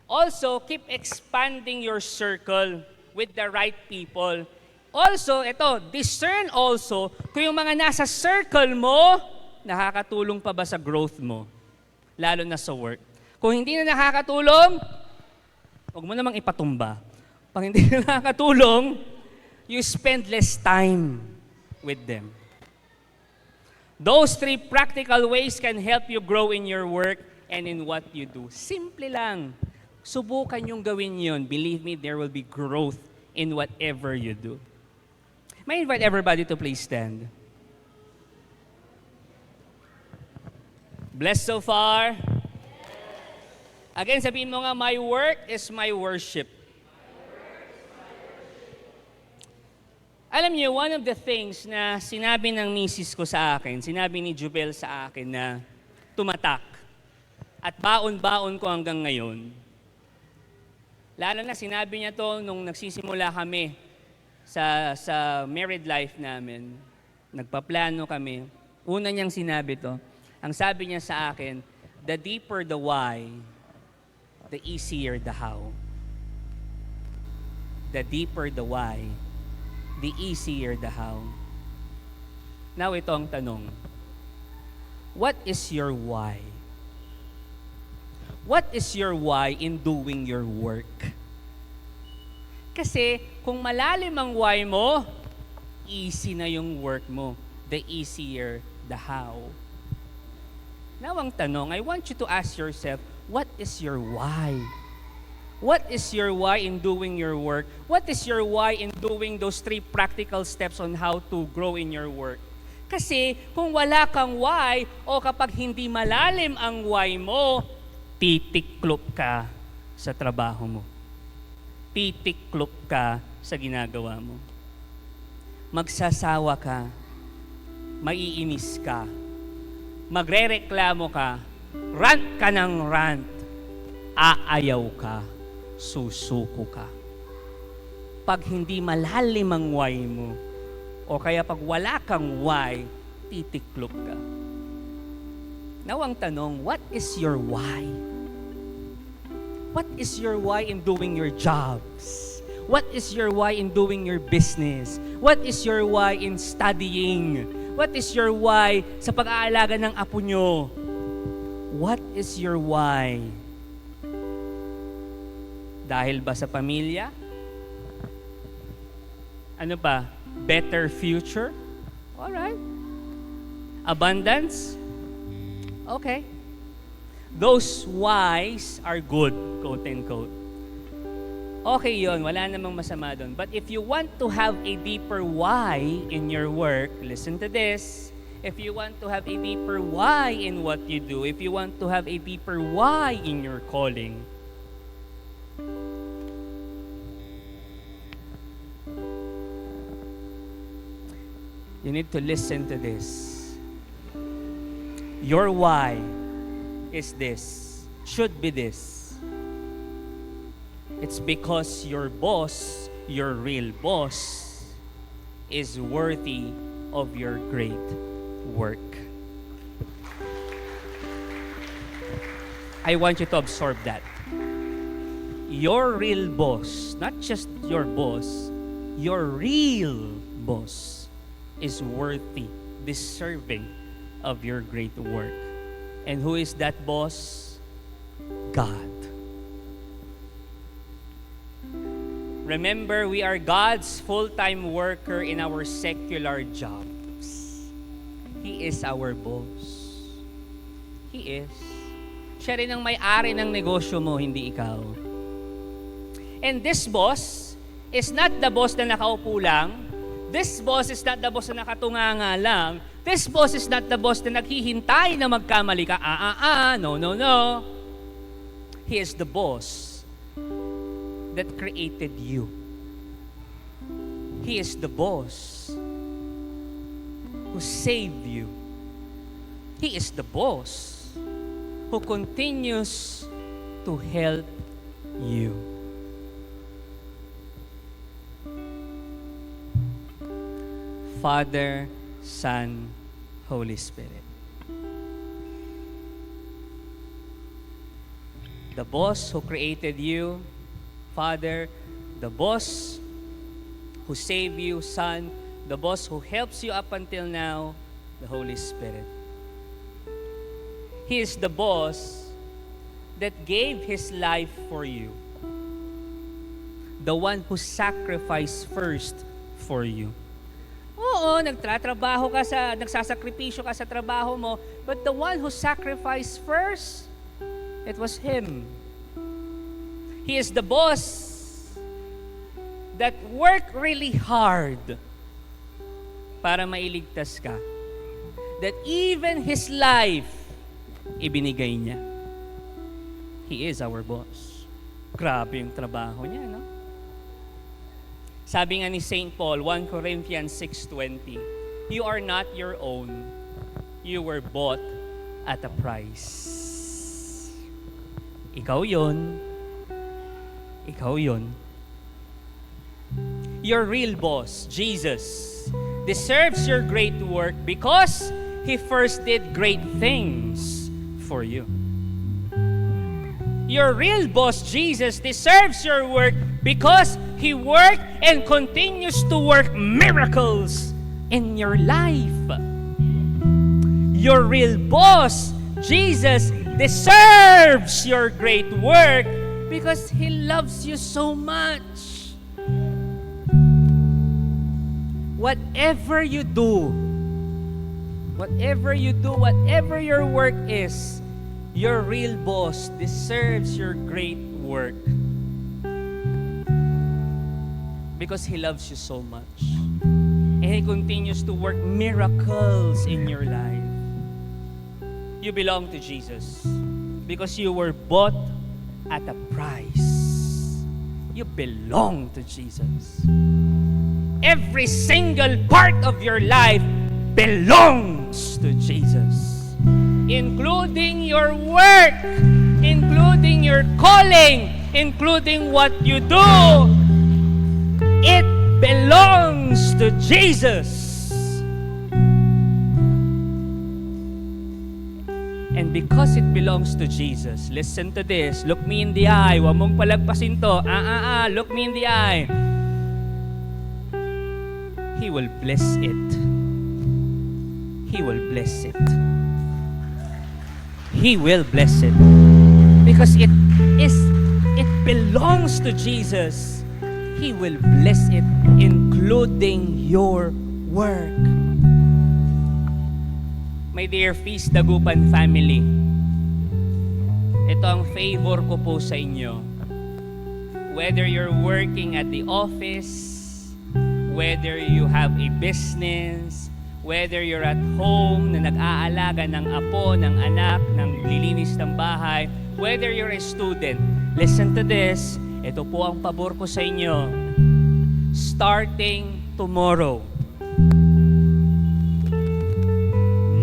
Also, keep expanding your circle with the right people. Also, ito, discern also kung yung mga nasa circle mo, nakakatulong pa ba sa growth mo, lalo na sa work. Kung hindi na nakakatulong, huwag mo namang ipatumba. Pag hindi na nakakatulong, you spend less time with them. Those 3 practical ways can help you grow in your work and in what you do. Simple lang. Subukan yung gawin yun. Believe me, there will be growth in whatever you do. May I invite everybody to please stand. Blessed so far? Again, sabihin mo nga, my work is my worship. Alam niyo, one of the things na sinabi ng misis ko sa akin, sinabi ni Jubel sa akin na tumatak at baon-baon ko hanggang ngayon. Lalo na sinabi niya to nung nagsisimula kami sa married life namin. Nagpaplano kami. Una niyang sinabi to. Ang sabi niya sa akin, the deeper the why, the easier the how. The deeper the why, the easier the how. Now, ito ang tanong. What is your why? What is your why in doing your work? Kasi kung malalim ang why mo, easy na yung work mo. The easier the how. Now, ang tanong, I want you to ask yourself, what is your why? What is your why in doing your work? What is your why in doing those 3 practical steps on how to grow in your work? Kasi kung wala kang why o kapag hindi malalim ang why mo, titiklop ka sa trabaho mo. Titiklop ka sa ginagawa mo. Magsasawa ka, maiinis ka, magrereklamo ka, rant ka ng rant, aayaw ka, susuko ka. Pag hindi malalim ang why mo, o kaya pag wala kang why, titiklop ka. Now ang tanong, what is your why? What is your why in doing your jobs? What is your why in doing your business? What is your why in studying? What is your why sa pag-aalaga ng apo nyo? What is your why? Dahil ba sa pamilya? Ano pa? Better future? Alright. Abundance? Okay. Those whys are good, quote and quote. Okay yun, wala namang masama doon. But if you want to have a deeper why in your work, listen to this. If you want to have a deeper why in what you do, if you want to have a deeper why in your calling, you need to listen to this. Your why is this, should be this. It's because your boss, your real boss, is worthy of your great work. I want you to absorb that. Your real boss, not just your boss, your real boss is worthy, deserving of your great work. And who is that boss? God. Remember, we are God's full-time worker in our secular jobs. He is our boss. He is. Siya rin ang may-ari ng negosyo mo, hindi ikaw. And this boss is not the boss na nakaupo lang. This boss is not the boss na nakatunganga lang. This boss is not the boss na naghihintay na magkamali ka. No. He is the boss that created you. He is the boss who saved you. He is the boss who continues to help you. Father, Son, Holy Spirit. The boss who created you, Father, the boss who saved you, Son, the boss who helps you up until now, the Holy Spirit. He is the boss that gave His life for you. The one who sacrificed first for you. Oo, nagsasakripisyo ka sa trabaho mo, but the one who sacrificed first, it was Him. He is the boss that worked really hard para mailigtas ka. That even His life, ibinigay niya. He is our boss. Grabe yung trabaho niya, no? Sabi nga ni St. Paul, 1 Corinthians 6:20, you are not your own. You were bought at a price. Ikaw yun. Ikaw yun. Your real boss, Jesus, deserves your great work because He first did great things for you. Your real boss, Jesus, deserves your work because He worked and continues to work miracles in your life. Your real boss, Jesus, deserves your great work because He loves you so much. Whatever you do, whatever your work is, your real boss deserves your great work because He loves you so much. And He continues to work miracles in your life. You belong to Jesus because you were bought at a price. You belong to Jesus. Every single part of your life belongs to Jesus, including your work, including your calling, including what you do. It belongs to Jesus. And because it belongs to Jesus, listen to this. Look me in the eye. Huwag mong palagpasin to. Look me in the eye. He will bless it. He will bless it. He will bless it. Because it belongs to Jesus. He will bless it, including your work. My dear Feast Dagupan family, ito ang favor ko po sa inyo. Whether you're working at the office, whether you have a business, whether you're at home na nag-aalaga ng apo, ng anak, ng lilinis ng bahay, whether you're a student, listen to this. Ito po ang pabor ko sa inyo. Starting tomorrow,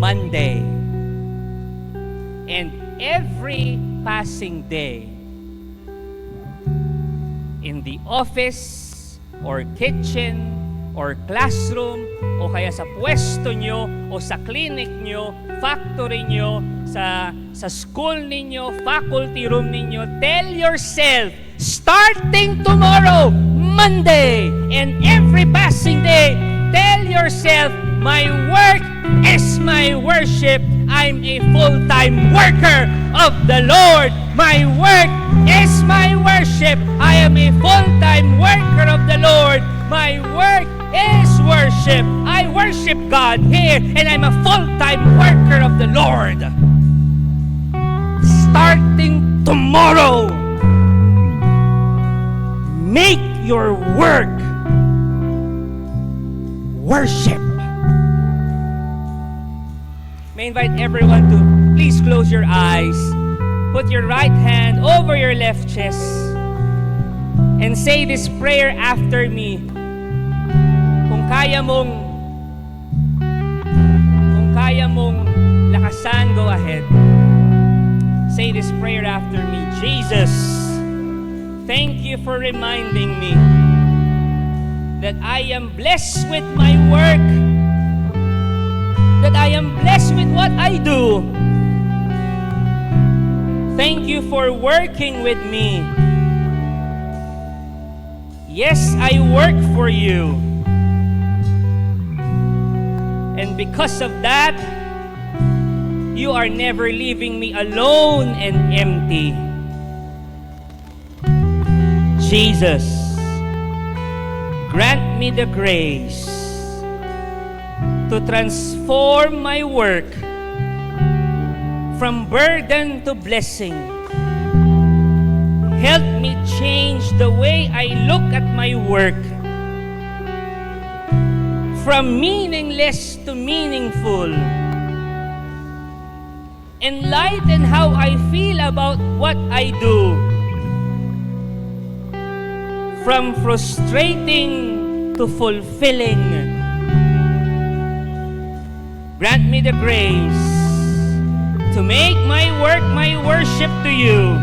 Monday, and every passing day, in the office, or kitchen, or classroom, o kaya sa pwesto nyo, o sa clinic nyo, factory nyo, sa school ninyo, faculty room ninyo, tell yourself, starting tomorrow, Monday, and every passing day, tell yourself, my work is my worship. I'm a full-time worker of the Lord. My work is my worship. I am a full-time worker of the Lord. My work is worship. I worship God here, and I'm a full-time worker of the Lord. Starting tomorrow, make your work worship. May I invite everyone to please close your eyes. Put your right hand over your left chest and say this prayer after me. Kung kaya mong lakasan, go ahead. Say this prayer after me. Jesus, thank you for reminding me that I am blessed with my work, that I am blessed with what I do. Thank you for working with me. Yes, I work for you. And because of that, you are never leaving me alone and empty. Jesus, grant me the grace to transform my work from burden to blessing. Help me change the way I look at my work, from meaningless to meaningful. Enlighten how I feel about what I do, from frustrating to fulfilling. Grant me the grace to make my work my worship to you,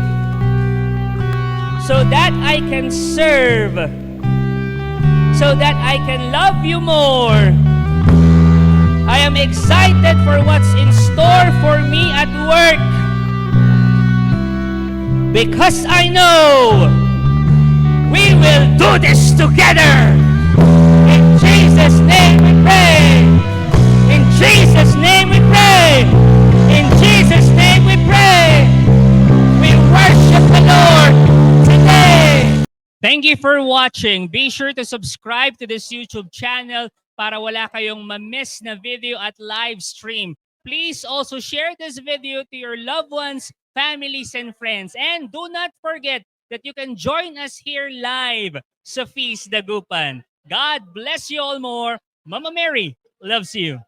so that I can serve, so that I can love you more. I am excited for what's in store for me at work, because I know we will do this together. In Jesus' name we pray. In Jesus' name we pray. In Jesus' name we pray. We worship the Lord today. Thank you for watching. Be sure to subscribe to this YouTube channel para wala kayong ma-miss na video at live stream. Please also share this video to your loved ones, families, and friends. And do not forget that you can join us here live sa Feast Dagupan. God bless you all more. Mama Mary loves you.